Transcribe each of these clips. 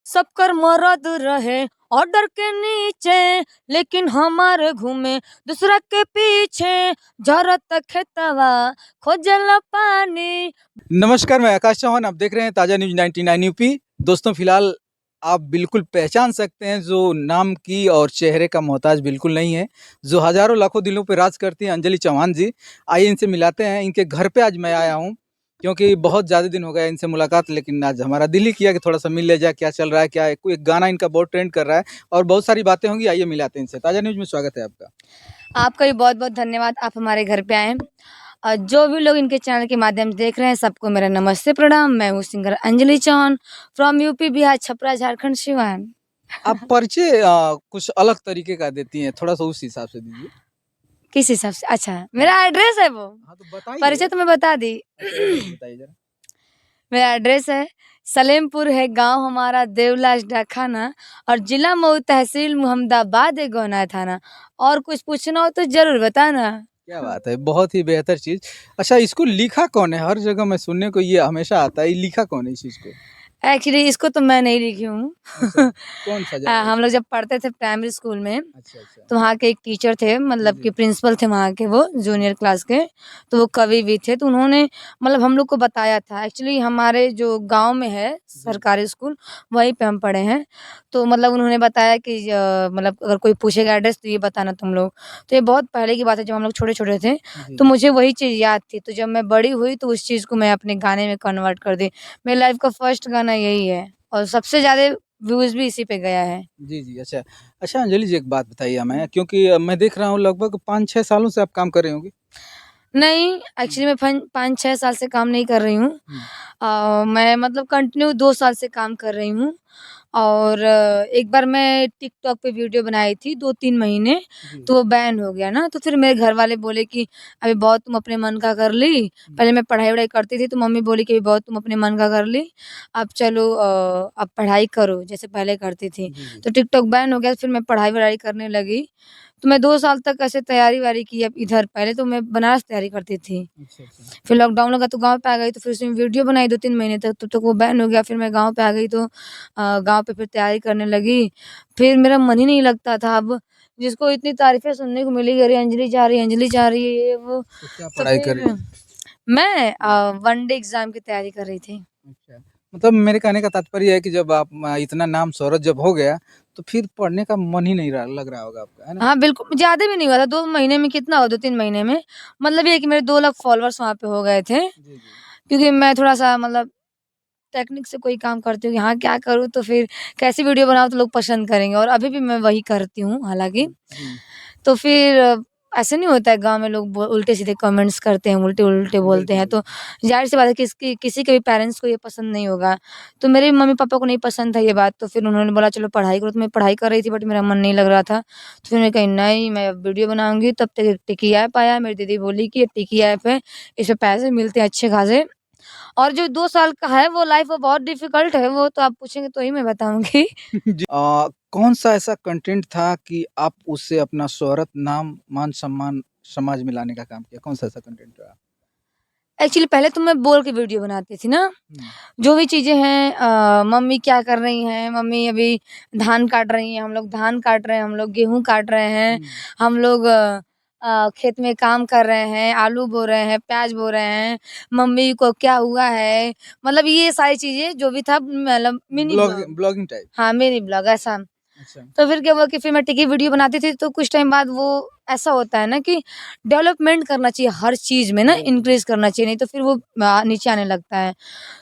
सब कर मरद रहे ऑर्डर के नीचे, लेकिन हमारे घूमे दूसरा के पीछे, जरत खेतवा खोजल पानी। नमस्कार, मैं आकाश चौहान। आप देख रहे हैं ताज़ा न्यूज़ 99 यूपी। दोस्तों, फिलहाल आप बिल्कुल पहचान सकते हैं जो नाम की और चेहरे का मोहताज बिल्कुल नहीं है, जो हज़ारों लाखों दिलों पे राज करती हैं, अंजलि चौहान जी। आइए इनसे मिलाते हैं। इनके घर पे आज मैं आया हूँ क्योंकि बहुत ज़्यादा दिन हो गए इनसे मुलाकात, लेकिन आज हमारा दिल ही किया कि थोड़ा सा मिल लिया जाए। क्या चल रहा है, क्या है, कोई एक गाना इनका बहुत ट्रेंड कर रहा है और बहुत सारी बातें होंगी। आइए मिलाते हैं इनसे। ताज़ा न्यूज़ में स्वागत है आपका। आपका भी बहुत बहुत धन्यवाद, आप हमारे घर पे आए। जो भी लोग इनके चैनल के माध्यम से देख रहे हैं, सबको मेरा नमस्ते प्रणाम। मैं हूँ singer Anjali Chauhan from UP, Bihar, Chhapra, Jharkhand, Siwan. आप परिचय कुछ अलग तरीके का देती हैं, थोड़ा सा उस हिसाब से दीजिए। किस हिसाब से? अच्छा, मेरा एड्रेस है वो। हाँ, तो बताइए। परिचय तो मैं बता दी। अच्छा, एड्रेस बताइए जरा। मेरा एड्रेस है सलेमपुर है, गांव हमारा देवलास डाखाना, और जिला मऊ, तहसील मुहम्मदाबाद है, गौना थाना। और कुछ पूछना हो तो जरूर बताना। क्या बात है, बहुत ही बेहतर चीज़। अच्छा, इसको लिखा कौन है? हर जगह मैं सुनने को ये हमेशा आता है, ये लिखा कौन है इस चीज़ को? एक्चुअली इसको तो मैं नहीं लिखी हूँ। अच्छा, कौन-सा जरा हम लोग इसको? जब पढ़ते थे प्राइमरी स्कूल में, अच्छा, अच्छा। तो वहाँ के एक टीचर थे, जी, मतलब कि जी। प्रिंसिपल थे वहाँ के, वो जूनियर क्लास के। तो वो कवि भी थे, तो उन्होंने मतलब हम लोग को बताया था। एक्चुअली हमारे जो गांव में है जी। सरकारी स्कूल, वहीं पे हम पढ़े हैं। तो मतलब उन्होंने बताया कि मतलब अगर कोई पूछेगा एड्रेस तो ये बताना तुम लोग। तो ये बहुत पहले की बात है, जब हम लोग छोटे छोटे थे। जी, तो जी। मुझे वही चीज़ याद थी। तो जब मैं बड़ी हुई तो उस चीज़ को मैं अपने गाने में कन्वर्ट कर दी। मेरी लाइफ का फर्स्ट गाना यही है, और सबसे ज़्यादा व्यूज़ भी इसी पे गया है। जी, जी। अच्छा। अच्छा अंजलि जी, एक बात बताइए हमें, क्योंकि मैं देख रहा हूँ लगभग 5-6 सालों से आप काम कर रही होंगी? नहीं, हुँ, एक्चुअली मैं 5-6 साल से काम नहीं कर रही हूँ। हुँ। मैं मतलब कंटिन्यू 2 साल से काम कर रही हूँ। और एक बार मैं टिकटॉक पे वीडियो बनाई थी 2-3 महीने, जी। तो वो बैन हो गया ना, तो फिर मेरे घर वाले बोले कि अभी बहुत तुम अपने मन का कर ली। हुँ। पहले मैं पढ़ाई-वढ़ाई करती थी, तो मम्मी बोली कि अभी बहुत तुम अपने मन का कर ली, अब चलो अब पढ़ाई करो जैसे पहले करती थी। जी, जी। तो टिकटॉक बैन हो गया, फिर मैं पढ़ाई-वढ़ाई करने लगी। तो मैं 2 साल तक ऐसे तैयारी-वैयारी की। अब इधर पहले तो मैं बनारस तैयारी करती थी। अच्छा, अच्छा। फिर लॉकडाउन लगा तो गाँव पे आ गई, तो फिर उसमें वीडियो बनाई 2-3 महीने तक, तब तक वो बैन हो गया। फिर मैं गाँव पे आ गई, तो गाँव पे फिर तैयारी करने लगी। फिर मेरा मन ही नहीं लगता था अब, जिसको इतनी तारीफ़ें सुनने को मिली, अरे अंजलि जा रही है, अंजलि जा रही है, ये वो। तो क्या तो पढ़ाई कर रही फिर थी? मैं हुँ। वन डे एग्ज़ाम की तैयारी कर रही थी। अच्छा। मतलब मेरे कहने का तात्पर्य है कि जब आप इतना नाम शोहरत जब हो गया, तो फिर पढ़ने का मन ही नहीं रहा लग रहा होगा आपका, है ना? हाँ, बिल्कुल, ज़्यादा भी नहीं हुआ था, 2 महीने में कितना हुआ, 2-3 महीने में। मतलब ये है कि मेरे 2 लाख फॉलोवर्स वहाँ पे हो गए थे, जी, जी। क्योंकि मैं थोड़ा-सा मतलब टेक्निक से कोई काम करती हूँ कि हाँ, क्या करूँ तो फिर कैसी वीडियो बनाऊँ तो लोग पसंद करेंगे, और अभी भी मैं वही करती हूँ हालाँकि। हुँ, जी। तो फिर ऐसे नहीं होता है, गाँव में लोग उल्टे-सीधे कमेंट्स करते हैं, उल्टे-उल्टे बोलते बिल्कुल, हैं, तो बिल्कुल। ज़ाहिर-सी बात है किसी के भी पेरेंट्स को ये पसंद नहीं होगा। तो मेरे मम्मी-पापा को नहीं पसंद था ये बात, तो फिर उन्होंने बोला चलो पढ़ाई करो, तो मैं पढ़ाई कर रही थी बट मेरा मन नहीं लग रहा था। तो फिर मैंने कहा नहीं, मैं अब वीडियो बनाऊँगी। तब तक एक टिकी ऐप आया, मेरी दीदी बोली कि ये टिकी ऐप है, इसमें पैसे मिलते हैं अच्छे खासे। और जो 2 साल का है वो लाइफ़ वो बहुत डिफ़िकल्ट है, वो तो आप पूछेंगे तो ही मैं बताऊँगी। जी। कौन-सा ऐसा कंटेंट था कि आप उससे अपना शोहरत, नाम, मान-सम्मान समाज में लाने का काम किया? कौन-सा ऐसा कंटेंट रहा? एक्चुअली पहले तो मैं बोल के वीडियो बनाती थी ना, हुँ। जो भी चीज़ें हैं, मम्मी क्या कर रही हैं, मम्मी अभी धान काट रही हैं, हम लोग धान काट रहे हैं, हम लोग गेहूँ काट रहे हैं, हुँ। हम लोग खेत में काम कर रहे हैं, आलू बो रहे हैं, प्याज़ बो रहे हैं, मम्मी को क्या हुआ है, मतलब ये सारी चीज़ें जो भी था, मतलब मिनी ब्लॉग। Blogging type. हाँ, मिनी ब्लॉग ऐसा। अच्छा। तो फिर क्या हुआ कि फिर मैं टिकी वीडियो बनाती थी, तो कुछ टाइम बाद वो ऐसा होता है ना कि डेवलपमेंट करना चाहिए हर चीज़ में ना, बिल्कुल, बिल्कुल। इंक्रीज़ करना चाहिए, नहीं तो फिर वो नीचे आने लगता है।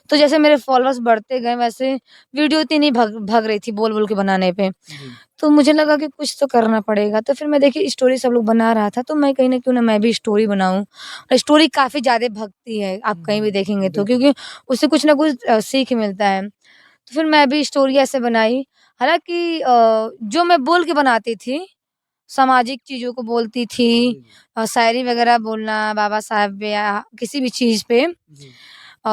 तो जैसे मेरे फॉलोअर्स बढ़ते गए, वैसे वीडियो उतनी नहीं भग भग रही थी बोल-बोल के बनाने पे। जी। तो मुझे लगा कि कुछ तो करना पड़ेगा, तो फिर मैं देखी स्टोरी सब लोग बना रहा था, तो मैं कहीं न क्यों ना मैं भी स्टोरी बनाऊँ। स्टोरी काफ़ी ज़्यादा भगती है, आप हुँ, कहीं भी हुँ। देखेंगे तो, बिल्कुल। क्योंकि उससे कुछ ना कुछ सीख मिलता है। तो फिर मैं भी स्टोरी ऐसे बनाई। हालाँकि जो मैं बोल के बनाती थी, सामाजिक चीज़ों को बोलती थी, जी, जी। शायरी वगैरह बोलना बाबा साहब या किसी भी चीज़ पे, जी।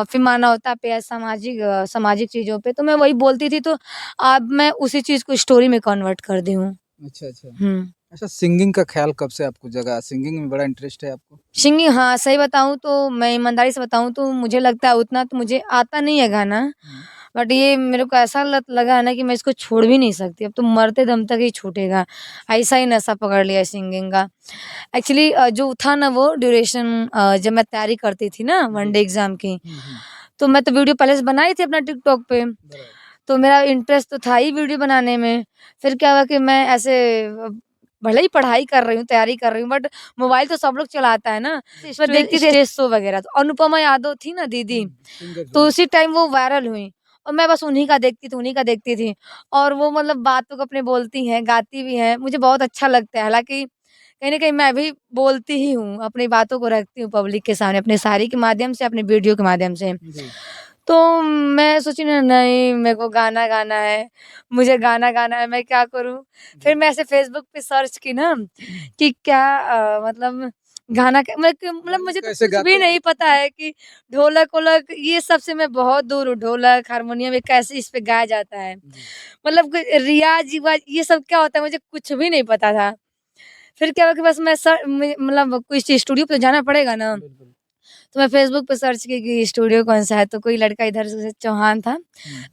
फिर मानवता पे या सामाजिक चीज़ों पे, तो मैं वही बोलती थी, तो अब मैं उसी चीज़ को स्टोरी में कन्वर्ट कर दी हूँ। अच्छा, अच्छा। हुँ। अच्छा, सिंगिंग का ख़्याल कब से आपको जगा? सिंगिंग में बड़ा इंटरेस्ट है आपको? सिंगिंग, हाँ, सही बताऊँ तो मैं ईमानदारी से बताऊँ तो मुझे लगता है उतना तो मुझे आता नहीं है गाना। हुँ। बट ये मेरे को ऐसा लत लगा है ना कि मैं इसको छोड़ भी नहीं सकती, अब तो मरते दम तक ही छूटेगा। ऐसा ही नशा पकड़ लिया है सिंगिंग का। एक्चुअली जो था ना वो ड्यूरेशन, जब मैं तैयारी करती थी ना वन डे एग्ज़ाम की, तो मैं तो वीडियो पहले से बनाई थी अपना टिकटॉक पे। तो मेरा इंटरेस्ट तो था ही वीडियो बनाने में। फिर क्या हुआ कि मैं ऐसे भले ही पढ़ाई कर रही हूँ, तैयारी कर रही हूँ, बट मोबाइल तो सब लोग चलाता है ना। मैं देखती थी स्टेज शो वगैरह, तो अनुपमा यादव थी ना दीदी, तो उसी टाइम वो वायरल हुई और मैं बस उन्हीं का देखती थी। और वो मतलब बातों को अपने बोलती हैं, गाती भी हैं, मुझे बहुत अच्छा लगता है। हालाँकि कहीं न कहीं मैं भी बोलती ही हूँ, अपनी बातों को रखती हूँ पब्लिक के सामने, अपने शायरी के माध्यम से, अपने वीडियो के माध्यम से। तो मैं सोची ना नहीं मेरे को गाना गाना है, मुझे गाना गाना है, मैं क्या करूँ? फिर मैं ऐसे फ़ेसबुक पे सर्च की ना कि क्या मतलब गाना क मतलब मुझे तो कैसे कुछ गाते भी हैं? नहीं पता है कि ढोलक-वोलक ये सब से मैं बहुत दूर हूँ, ढोलक, हारमोनियम ये कैसे इस पे गाया जाता है। मतलब कोई रियाज़-वियाज़ ये सब क्या होता है मुझे कुछ भी नहीं पता था। फिर क्या हुआ कि बस मैं मतलब कोई स्टूडियो पे जाना पड़ेगा ना, तो मैं फ़ेसबुक पे सर्च की कि स्टूडियो कौन-सा है, तो कोई लड़का इधर से चौहान था।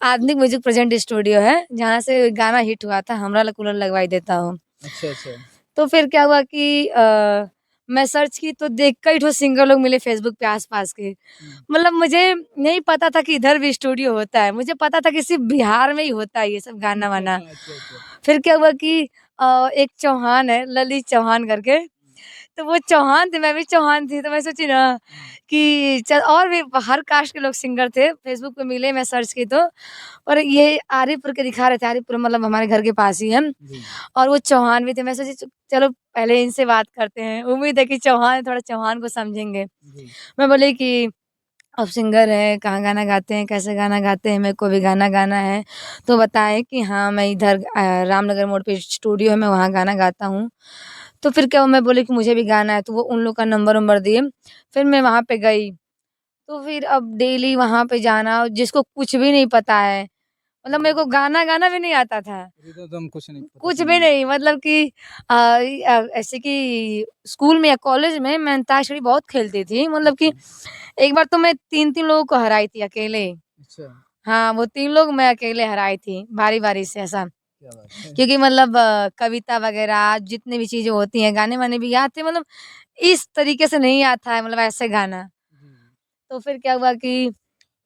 आधुनिक म्यूज़िक प्रेज़ेंट स्टूडियो है, जहाँ से गाना हिट हुआ था, हमरा ला कूलर लगवाई देता हो। अच्छा, अच्छा। तो फिर क्या हुआ कि मैं सर्च की तो देख कई ठो सिंगर लोग मिले फ़ेसबुक पे आस-पास के। मतलब मुझे नहीं पता था कि इधर भी स्टूडियो होता है, मुझे पता था कि सिर्फ़ बिहार में ही होता है ये सब गाना-वाना। अच्छा, अच्छा। फिर क्या हुआ कि एक चौहान है, ललित चौहान करके, तो वो चौहान थे, मैं भी चौहान थी, तो मैं सोची ना कि चल और भी हर कास्ट के लोग सिंगर थे, फ़ेसबुक पे मिले, मैं सर्च की तो और ये आरीपुर के दिखा रहे थे, आरीपुर मतलब हमारे घर के पास ही है और वो चौहान भी थे। मैं सोची चलो पहले इनसे बात करते हैं, उम्मीद है कि चौहान है, थोड़ा चौहान को समझेंगे। मैं बोली कि आप सिंगर हैं, कहाँ गाना गाते हैं, कैसे गाना गाते हैं? मेरे को भी गाना गाना है। तो बताए कि हाँ, मैं इधर रामनगर मोड़ पे स्टूडियो है, मैं वहाँ गाना गाता हूँ। तो फिर क्या हुआ मैं बोली कि मुझे भी गाना है, तो वो उन लोग का नंबर-वंबर दिए। फिर मैं वहाँ पे गई, तो फिर अब डेली वहाँ पे जाना, जिसको कुछ भी नहीं पता है, मतलब मेरे को गाना गाना भी नहीं आता था। रिदम कुछ नहीं पता कुछ था भी नहीं। नहीं मतलब कि ऐसे कि स्कूल में या कॉलेज में मैं अंताक्षरी बहुत खेलती थी। मतलब कि अच्छा, एक बार तो मैं 3-3 लोगों को हराई थी अकेले। अच्छा, हाँ, वो 3 लोग मैं अकेले हराई थी, बारी-बारी से ऐसा। क्या बात है। क्योंकि मतलब कविता वगैरह जितनी भी चीज़ें होती हैं, गाने-वाने भी याद थे मतलब इस तरीके से नहीं आता है मतलब ऐसे गाना। जी, जी। तो फिर क्या हुआ कि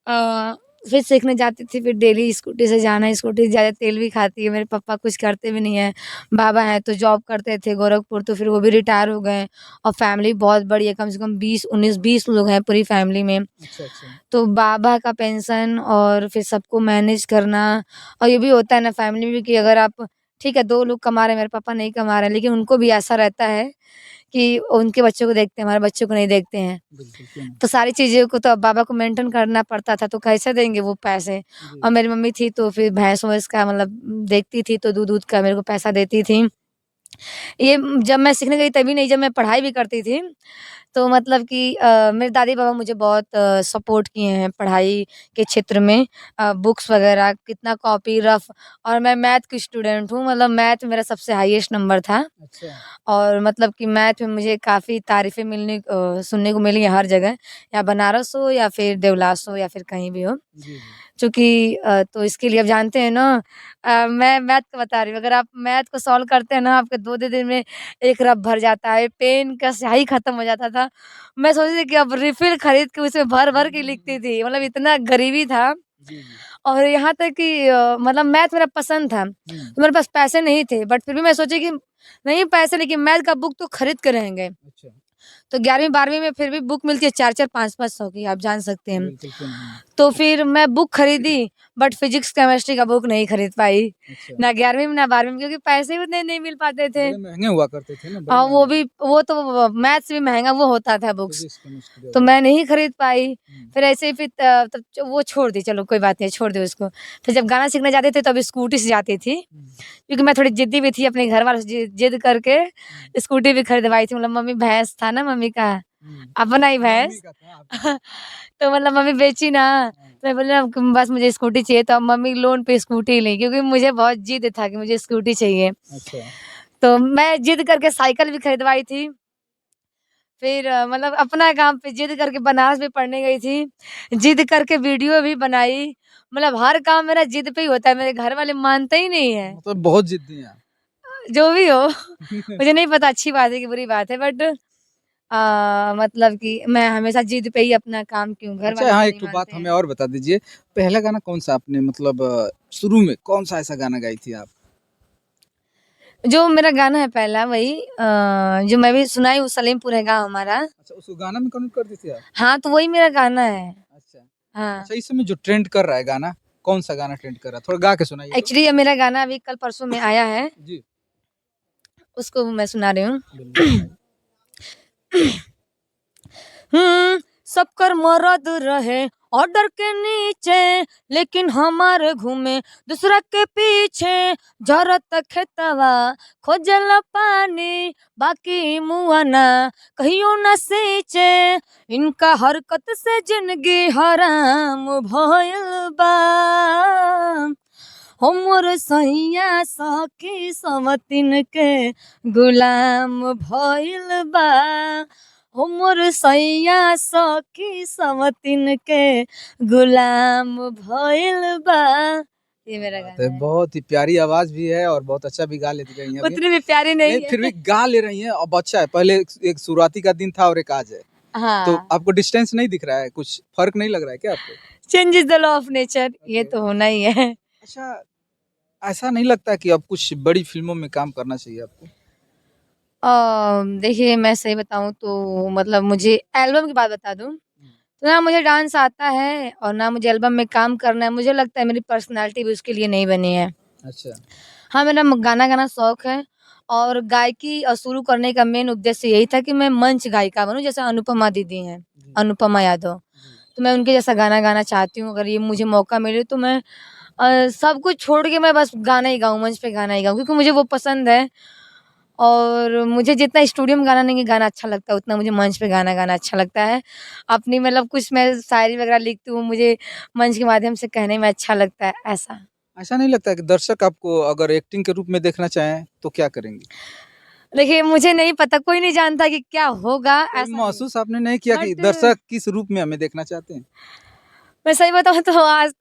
अ, फिर सीखने जाती थी, फिर डेली स्कूटी से जाना, स्कूटी ज़्यादा तेल भी खाती है, मेरे पापा कुछ करते भी नहीं हैं। बाबा हैं तो जॉब करते थे गोरखपुर, तो फिर वो भी रिटायर हो गए और फैमिली बहुत बड़ी है, कम से कम 20, 19, 20 लोग हैं पूरी फैमिली में। अच्छा, अच्छा। तो बाबा का पेंशन और फिर सबको मैनेज करना और ये भी होता है ना फैमिली में कि अगर आप ठीक है 2 लोग कमा रहे हैं, मेरे पापा नहीं कमा रहे हैं, लेकिन उनको भी ऐसा रहता है कि उनके बच्चों को देखते हैं, हमारे बच्चों को नहीं देखते हैं। बिल्कुल, क्यों नहीं? तो सारी चीज़ों को तो अब बाबा को मेंटेन करना पड़ता था, तो कैसे देंगे वो पैसे? जी, और मेरी मम्मी थी तो फिर भैंस-वैंस का मतलब देखती थी, तो दूध-वूध का मेरे को पैसा देती थी। ये जब मैं सीखने गई तभी नहीं, जब मैं पढ़ाई भी करती थी, तो मतलब कि मेरे दादी-बाबा मुझे बहुत सपोर्ट किए हैं पढ़ाई के क्षेत्र में। बुक्स वगैरह, कितना कॉपी, रफ और मैं मैथ की स्टूडेंट हूँ, मतलब मैथ में मेरा सबसे हाईएस्ट नंबर था। अच्छा। और मतलब कि मैथ में मुझे काफ़ी तारीफ़ें सुनने को मिली हैं हर जगह, या बनारस हो या फिर देवलास हो या फिर कहीं भी हो। जी, जी। चूँकि तो इसके लिए अब जानते हैं ना मैं मैथ का बता रही हूँ, अगर आप मैथ को सॉल्व करते हैं ना, आपके 2 दिन में 1 रफ भर जाता है, पेन का स्याही खत्म हो जाता था। मैं सोचती थी कि अब रिफ़िल खरीद के उसमें भर-भर के लिखती थी, मतलब इतना गरीबी था। जी, जी। और यहाँ तक कि मतलब मैथ मेरा पसंद था, हुँ, तो मेरे पास पैसे नहीं थे, बट फिर भी मैं सोची कि नहीं पैसे लेकिन मैथ का बुक तो खरीद के रहेंगे। अच्छा। तो 11वीं-12वीं में फिर भी बुक मिलती है 4-4 5-5 सौ की, आप जान सकते हैं। बिल्कुल, क्यों नहीं? तो फिर मैं बुक खरीदी, बट फिज़िक्स, केमिस्ट्री का बुक नहीं खरीद पाई, अच्छा। ना 11वीं में ना 12वीं में क्योंकि पैसे ही उतने नहीं मिल पाते थे। बड़े महँगे हुआ करते थे ना, बड़े वो महँगे। भी वो तो मैथ से भी महँगा वो होता था बुक्स। फिज़िक्स, केमिस्ट्री तो वगैरह। मैं नहीं खरीद पाई। हुँ, फिर ऐसे ही फिर तब वो छोड़ दी, चलो कोई बात नहीं छोड़ दो उसको। फिर जब गाना सीखने जाते थे तब स्कूटी से जाती थी, हुँ, क्योंकि मैं थोड़ी ज़िद्दी भी थी, अपने घर वालों से जिद करके हुँ, स्कूटी भी खरीदवाई थी। मतलब मम्मी भैंस था ना मम्मी का, हुँ। अपना ही मम्मी भैंस। का था आपका। तो मतलब मम्मी बेची ना, हाँ, तो मैं बोली ना कि बस मुझे स्कूटी चाहिए, तो अब मम्मी लोन पे स्कूटी ली क्योंकि मुझे बहुत जिद था कि मुझे स्कूटी चाहिए। अच्छा। तो मैं जिद करके साइकिल भी खरीदवाई थी। फिर मतलब अपना काम पे ज़िद करके बनारस भी पढ़ने गई थी, ज़िद करके वीडियो भी बनाई, मतलब हर काम मेरा ज़िद पे ही होता है, मेरे घर वाले मानते ही नहीं हैं। मतलब बहुत ज़िद्दी हैं आप। जो भी हो मुझे नहीं पता अच्छी बात है कि बुरी बात है, बट मतलब कि मैं हमेशा ज़िद पे ही अपना काम क्यों घर अच्छा वाले हाँ, तो एक नहीं ठो बात मानते हमें हैं। और बता दीजिए, पहला गाना कौन-सा आपने मतलब शुरू में कौन-सा ऐसा गाना गाई थी आप? जो मेरा गाना है पहला वही जो मैं भी सुनाई हूँ सलीमपुर है गाँव हमारा। अच्छा, उसको गाना में कन्वर्ट कर दी थी आप? हाँ, तो वही मेरा गाना है। अच्छा। हाँ, अच्छा, इस समय जो ट्रेंड कर रहा है गाना, कौन-सा गाना ट्रेंड कर रहा है? थोड़ा गा के सुनाइए तो। एक्चुअली ये मेरा गाना अभी कल परसों में आया है, जी, उसको मैं सुना रही हूँ। बिल्कुल सुनाइए। सब कर मरद रहे ऑर्डर के नीचे, लेकिन हमारे घूमे दूसरा के पीछे। जरत खेतवा खोजल पानी, बाकी मुआना कहियो न सींचे। इनका हरकत से जिंदगी हराम भइल बा। हमर सैया सखी सवतिन के गुलाम भइल बा। हमर सैया सखी सवतिन के गुलाम भइल बा। ये क्या मेरा बात गाना है! है। बहुत ही प्यारी आवाज़ भी है और बहुत अच्छा भी गा लेती रही हैं अभी। उतनी भी प्यारी नहीं, नहीं फिर भी है। गा ले रही हैं, अब अच्छा है। पहले एक एक शुरुआती का दिन था और एक आज है। तो हाँ, आपको डिस्टेंस नहीं दिख रहा है? कुछ फ़र्क नहीं लग रहा है क्या आपको? Change is the law of nature, ये ओके। तो होना ही है। अच्छा, ऐसा नहीं लगता कि अब कुछ बड़ी फ़िल्मों में काम करना चाहिए आपको? देखिए मैं सही बताऊँ तो मतलब मुझे एल्बम की बात बता दूँ, हुँ, तो ना मुझे डांस आता है और ना मुझे एल्बम में काम करना है। मुझे लगता है मेरी पर्सनैलिटी भी उसके लिए नहीं बनी है। अच्छा। हाँ, मेरा गाना गाना शौक है और गायकी शुरू करने का मेन उद्देश्य यही था कि मैं मंच गायिका बनूँ, जैसे अनुपमा दीदी हैं, जी, अनुपमा यादव। जी। तो मैं उनके जैसा गाना गाना चाहती हूँ, अगर ये मुझे मौका मिले तो मैं सब कुछ छोड़ के मैं बस गाना ही गाऊँ, मंच पे गाना ही गाऊँ क्योंकि मुझे वो पसंद है और मुझे जितना स्टूडियो में गाना नहीं गाना अच्छा लगता है, उतना मुझे मंच पे गाना गाना अच्छा लगता है। अपनी मतलब कुछ मैं शायरी वगैरह लिखती हूँ, मुझे मंच के माध्यम से कहने में अच्छा लगता है, ऐसा। ऐसा नहीं लगता कि दर्शक आपको अगर एक्टिंग के रूप में देखना चाहें, तो क्या करेंगे? देखिए, मुझे नहीं पता, कोई नहीं जानता कि क्या होगा, कभी ऐसा नहीं। महसूस आपने नहीं किया कि बट दर्शक किस रूप में हमें देखना चाहते हैं? मैं सही बताऊँ तो आज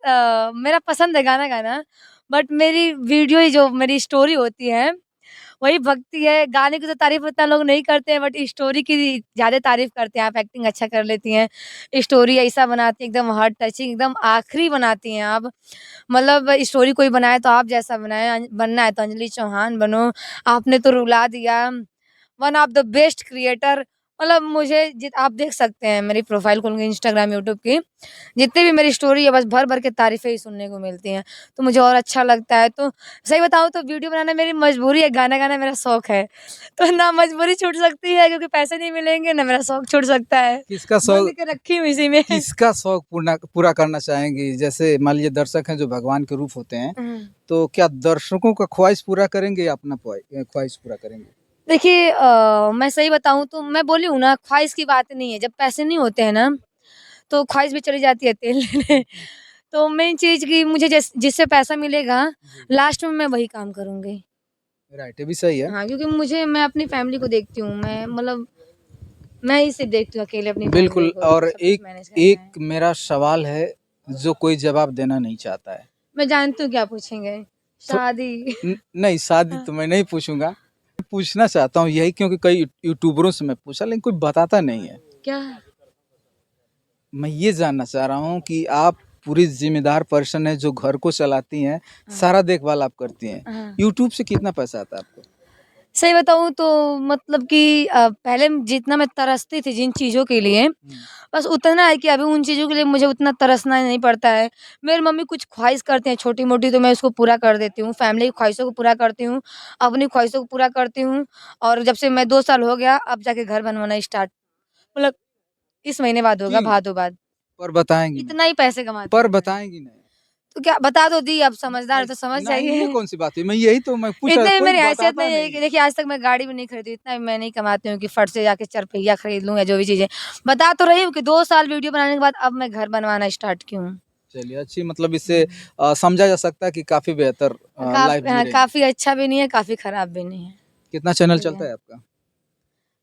मेरा पसंद है गाना गाना, बट मेरी वीडियो ही जो मेरी स्टोरी होती है, वही भक्ति है। गाने की तो तारीफ़ उतना लोग नहीं करते हैं, बट स्टोरी की ज़्यादा तारीफ़ करते हैं। आप एक्टिंग अच्छा कर लेती हैं, स्टोरी ऐसा बनाती हैं, एकदम हार्ट टचिंग, एकदम आखिरी बनाती हैं आप। मतलब स्टोरी कोई बनाए तो आप जैसा बनाएँ, बनना है तो अंजलि चौहान बनो। आपने तो रुला दिया। One of the best creator मतलब मुझे जित आप देख सकते हैं मेरी प्रोफ़ाइल खोल के इंस्टाग्राम, यूट्यूब की। जितनी भी मेरी स्टोरी है बस भर-भर के तारीफ़ें ही सुनने को मिलती हैं। तो मुझे और अच्छा लगता है। तो सही बताऊँ तो वीडियो बनाना मेरी मजबूरी है, गाना गाना मेरा शौक है। तो ना मजबूरी छूट सकती है क्योंकि पैसे नहीं मिलेंगे, ना मेरा शौक छूट सकता है। किसका बाँध शौक के रखी हूँ इसी में। किसका शौक पूर्ना पूरा करना चाहेंगी? जैसे मान लीजिए दर्शक हैं जो भगवान के रूप होते हैं, हुँ। तो क्या दर्शकों का ख्वाहिश पूरा करेंगे या अपना ख्वाहिश पूरा करेंगे? देखिए मैं सही बताऊँ तो मैं बोली हूँ ना ख्वाहिश की बात नहीं है, जब पैसे नहीं होते हैं ना, तो ख्वाहिश भी चली जाती है तेल लेने। तो मेन चीज़ कि मुझे जिससे पैसा मिलेगा, जी, लास्ट में मैं वही काम करूँगी। राइट, ये भी सही है। हाँ, क्योंकि मैं अपनी फैमिली को देखती हूँ, मैं मतलब मैं ही सिर्फ़ देखती हूँ अकेले अपनी फैमिली बिल्कुल को, और सब कुछ एक मैनेज करना एक है। मेरा सवाल है, जो कोई जवाब देना नहीं चाहता है। मैं जानती हूँ क्या पूछेंगे, तो शादी। नहीं, शादी हाँ, तो मैं नहीं पूछूँगा। पूछना चाहता हूँ यही क्योंकि कई यूट्यूबरों से मैं पूछा लेकिन कोई बताता नहीं है। क्या? मैं ये जानना चाह रहा हूँ कि आप पूरी ज़िम्मेदार पर्सन हैं जो घर को चलाती हैं, हाँ, सारा देखभाल आप करती हैं। हाँ। यूट्यूब से कितना पैसा आता है आपको? सही बताऊँ तो मतलब कि पहले जितना मैं तरसती थी जिन चीज़ों के लिए, हुँ, बस उतना है कि अभी उन चीज़ों के लिए मुझे उतना तरसना नहीं पड़ता है। मेरी मम्मी कुछ ख़्वाहिश करती हैं छोटी-मोटी तो मैं उसको पूरा कर देती हूँ, फैमिली की ख़्वाहिशों को पूरा करती हूँ, अपनी ख़्वाहिशों को पूरा करती हूँ और जब से मैं 2 साल हो गया अब जाके घर बनवाना स्टार्ट मतलब इस महीने बाद होगा, क्यों? भादों बाद। पर बताएँगी नहीं। इतना ही पैसे कमाती पर हूँ मैं। बताएँगी नहीं। तो क्या बता तो दी अब न समझदार हो तो ऐस समझ नहीं ये जाइए। कौन-सी बात हुई? मैं यही तो मैं पूछ रहा था, इतने में कोई मेरी हैसियत बताता नहीं है कि नहीं। देखिए आज तक मैं गाड़ी भी नहीं खरीदी, इतना भी मैं नहीं कमाती हूँ कि फट से जाके चारपहिया खरीद लूँ या जो भी चीज़ें। बता तो रही हूँ कि 2 साल वीडियो बनाने के बाद अब मैं घर बनवाना स्टार्ट की हूँ। चलिए अच्छी मतलब इससे हुँ। समझा जा सकता है कि काफ़ी बेहतर लाइफ़ जी रही हैं। काफ़ी अच्छा भी नहीं है, काफ़ी खराब भी नहीं है। कितना चैनल बढ़िया चलता है। है आपका?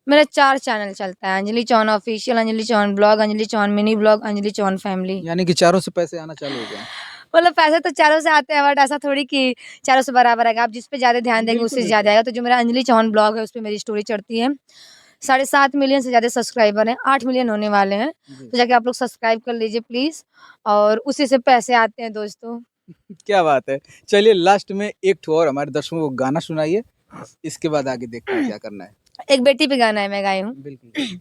मेरा 4 चैनल चलता है, Anjali Chauhan official, Anjali Chauhan blog, Anjali Chauhan mini blog, Anjali Chauhan family. यानी कि चारों से पैसे आना चालू हो गए हैं। मतलब पैसे तो चारों से आते हैं, बट ऐसा थोड़ी कि चारों से बराबर आएगा। आप जिस पे ज़्यादा ध्यान देंगे उससे बिल्कुल, ज़्यादा आएगा। तो जो मेरा अंजलि चौहान ब्लॉग है उस पे मेरी स्टोरी चढ़ती है। 7.5 मिलियन से ज़्यादा सब्सक्राइबर हैं, 8 मिलियन होने वाले हैं। जी। तो जाके आप लोग सब्सक्राइब कर लीजिए प्लीज़, और उसी से पैसे आते हैं दोस्तों। क्या बात है। चलिए लास्ट में एक ठो और हमारे दर्शकों को गाना सुनाइए, इसके बाद आगे देखते हैं क्या करना है। एक बेटी पे गाना है, मैं गाई हूँ। बिल्कुल।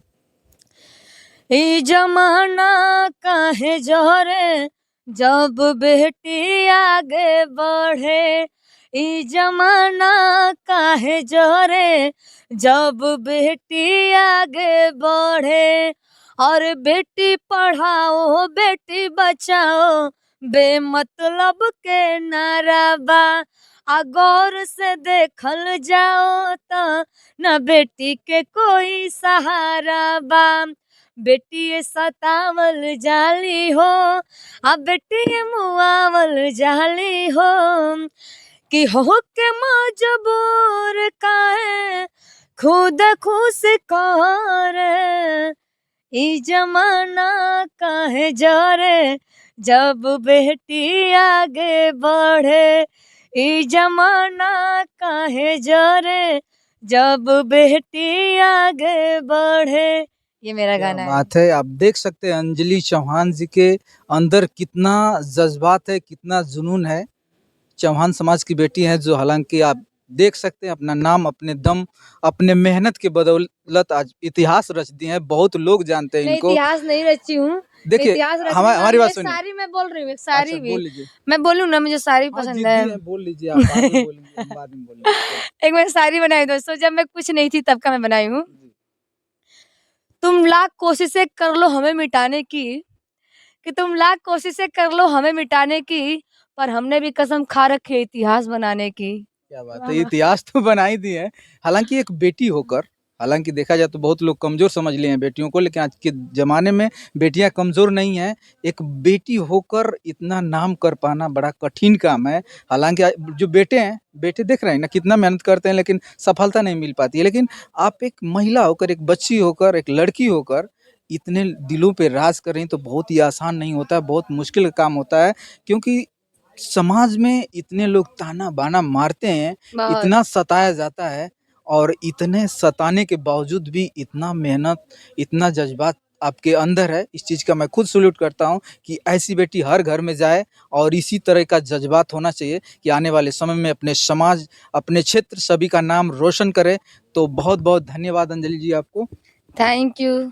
ई जमाना काहे जोरे, जब बेटी आगे बढ़े। ई जमाना काहे जोरे, जब बेटी आगे बढ़े। और बेटी पढ़ाओ बेटी बचाओ, बेमतलब के नारा बा। आ गौर से देखल जाओ त न बेटी के कोई सहारा बा। बेटी सतावल जाली हो, अब बेटी मुआवल जाली हो। कि हो के मजबूर काहे खुद खुश करे। ई जमाना काहे जरे, जब बेटी आगे बढ़े। ई जमाना काहे जरे, जब बेटी आगे बढ़े। ये मेरा क्या गाना है। बात है। आप देख सकते हैं अंजलि चौहान जी के अंदर कितना जज्बात है, कितना जुनून है। चौहान समाज की बेटी हैं जो हालांकि आप देख सकते हैं अपना नाम अपने दम अपने मेहनत के बदौलत आज इतिहास रच दिए हैं। बहुत लोग जानते हैं मैं इनको। इतिहास नहीं रची हूँ, देखिए इतिहास रचने हमारी वाली बात है सुनिए। शायरी। मैं बोल रही हूँ एक अच्छा शायरी भी। बोल लीजिए। मैं बोलूँ ना, मुझे शायरी हाँ पसंद जिद्दी है। हैं बोल लीजिए, आप बाद में बोलेंगे, हम बाद में बोलेंगे। एक मैं शायरी बनाई दोस्तों, जब मैं कुछ नहीं थी तब का मैं बनाई हूँ। जी। तुम लाख कोशिशें कर लो हमें मिटाने की, कि तुम लाख कोशिशें कर लो हमें मिटाने की, पर हमने भी कसम खा रखी है इतिहास बनाने की। क्या बात है। इतिहास तो बना ही दिए हैं। हालांकि एक बेटी होकर, हालांकि देखा जाए तो बहुत लोग कमजोर समझ लिए हैं बेटियों को, लेकिन आज के जमाने में बेटियां कमजोर नहीं हैं। एक बेटी होकर इतना नाम कर पाना बड़ा कठिन काम है। हालांकि जो बेटे हैं, बेटे देख रहे हैं ना कितना मेहनत करते हैं लेकिन सफलता नहीं मिल पाती है। लेकिन आप एक महिला होकर, एक बच्ची होकर, एक लड़की होकर इतने दिलों पे राज कर रही हैं, तो बहुत ही आसान नहीं होता है, बहुत मुश्किल काम होता है। क्योंकि समाज में इतने लोग ताना बाना मारते हैं, बहुत। इतना सताया जाता है, और इतने सताने के बावजूद भी इतना मेहनत, इतना जज्बात आपके अंदर है। इस चीज़ का मैं खुद सैल्यूट करता हूँ कि ऐसी बेटी हर घर में जाए, और इसी तरह का जज्बात होना चाहिए कि आने वाले समय में अपने समाज, अपने क्षेत्र सभी का नाम रोशन करे। तो बहुत बहुत धन्यवाद अंजलि जी आपको। Thank you.